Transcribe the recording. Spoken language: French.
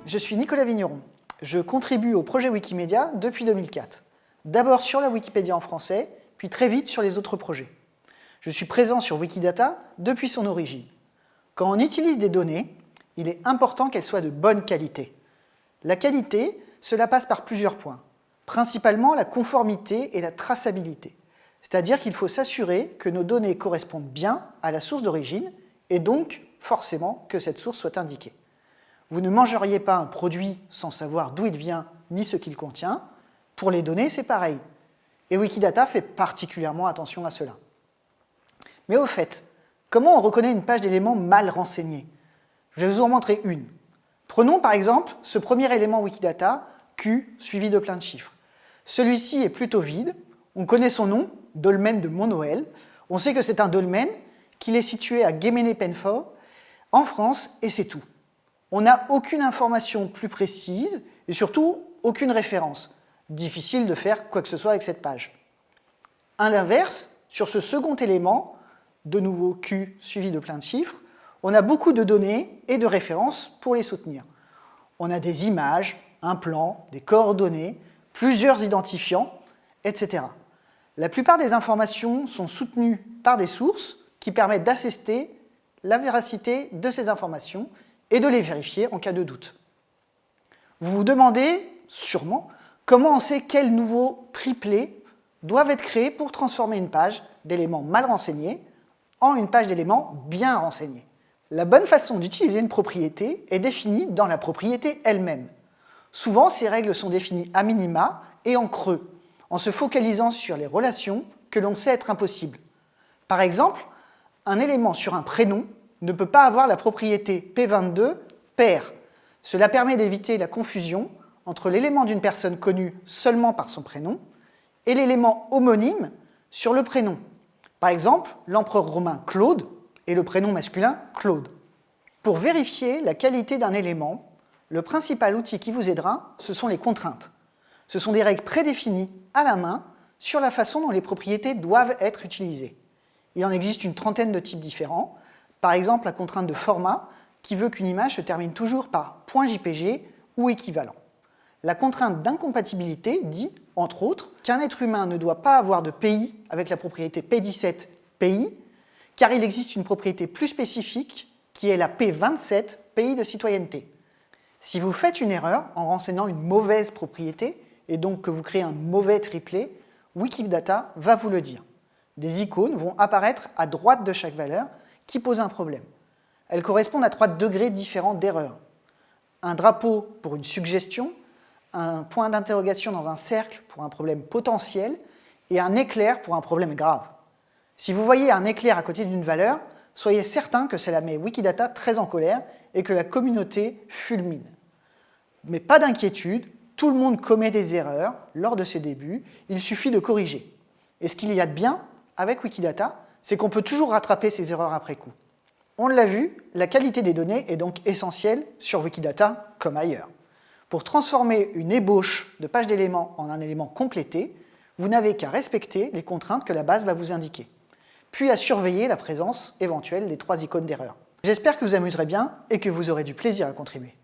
je suis Nicolas Vigneron. Je contribue au projet Wikimedia depuis 2004. D'abord sur la Wikipédia en français, puis très vite sur les autres projets. Je suis présent sur Wikidata depuis son origine. Quand on utilise des données, il est important qu'elles soient de bonne qualité. La qualité, cela passe par plusieurs points, principalement la conformité et la traçabilité. C'est-à-dire qu'il faut s'assurer que nos données correspondent bien à la source d'origine et donc forcément que cette source soit indiquée. Vous ne mangeriez pas un produit sans savoir d'où il vient ni ce qu'il contient. Pour les données, c'est pareil. Et Wikidata fait particulièrement attention à cela. Mais au fait, comment on reconnaît une page d'éléments mal renseignée? Je vais vous en montrer une. Prenons par exemple ce premier élément Wikidata, Q, suivi de plein de chiffres. Celui-ci est plutôt vide. On connaît son nom, dolmen de Mont-Noël. On sait que c'est un dolmen, qu'il est situé à Guéméné-Penfort, en France, et c'est tout. On n'a aucune information plus précise, et surtout aucune référence. Difficile de faire quoi que ce soit avec cette page. À l'inverse, sur ce second élément, de nouveau Q suivi de plein de chiffres, on a beaucoup de données et de références pour les soutenir. On a des images, un plan, des coordonnées, plusieurs identifiants, etc. La plupart des informations sont soutenues par des sources qui permettent d'attester la véracité de ces informations et de les vérifier en cas de doute. Vous vous demandez sûrement comment on sait quels nouveaux triplets doivent être créés pour transformer une page d'éléments mal renseignés en une page d'éléments bien renseignés. La bonne façon d'utiliser une propriété est définie dans la propriété elle-même. Souvent, ces règles sont définies à minima et en creux, en se focalisant sur les relations que l'on sait être impossibles. Par exemple, un élément sur un prénom ne peut pas avoir la propriété P22 pair. Cela permet d'éviter la confusion entre l'élément d'une personne connue seulement par son prénom et l'élément homonyme sur le prénom. Par exemple, l'empereur romain Claude et le prénom masculin Claude. Pour vérifier la qualité d'un élément, le principal outil qui vous aidera, ce sont les contraintes. Ce sont des règles prédéfinies à la main sur la façon dont les propriétés doivent être utilisées. Il en existe une trentaine de types différents. Par exemple, la contrainte de format, qui veut qu'une image se termine toujours par .jpg ou équivalent. La contrainte d'incompatibilité dit, entre autres, qu'un être humain ne doit pas avoir de pays avec la propriété P17 pays, car il existe une propriété plus spécifique qui est la P27 pays de citoyenneté. Si vous faites une erreur en renseignant une mauvaise propriété, et donc que vous créez un mauvais triplet, Wikidata va vous le dire. Des icônes vont apparaître à droite de chaque valeur qui pose un problème. Elles correspondent à 3 degrés différents d'erreur. Un drapeau pour une suggestion, un point d'interrogation dans un cercle pour un problème potentiel et un éclair pour un problème grave. Si vous voyez un éclair à côté d'une valeur, soyez certain que cela met Wikidata très en colère et que la communauté fulmine. Mais pas d'inquiétude, tout le monde commet des erreurs lors de ses débuts, il suffit de corriger. Et ce qu'il y a de bien avec Wikidata, c'est qu'on peut toujours rattraper ces erreurs après coup. On l'a vu, la qualité des données est donc essentielle sur Wikidata comme ailleurs. Pour transformer une ébauche de page d'éléments en un élément complété, vous n'avez qu'à respecter les contraintes que la base va vous indiquer, puis à surveiller la présence éventuelle des 3 icônes d'erreur. J'espère que vous amuserez bien et que vous aurez du plaisir à contribuer.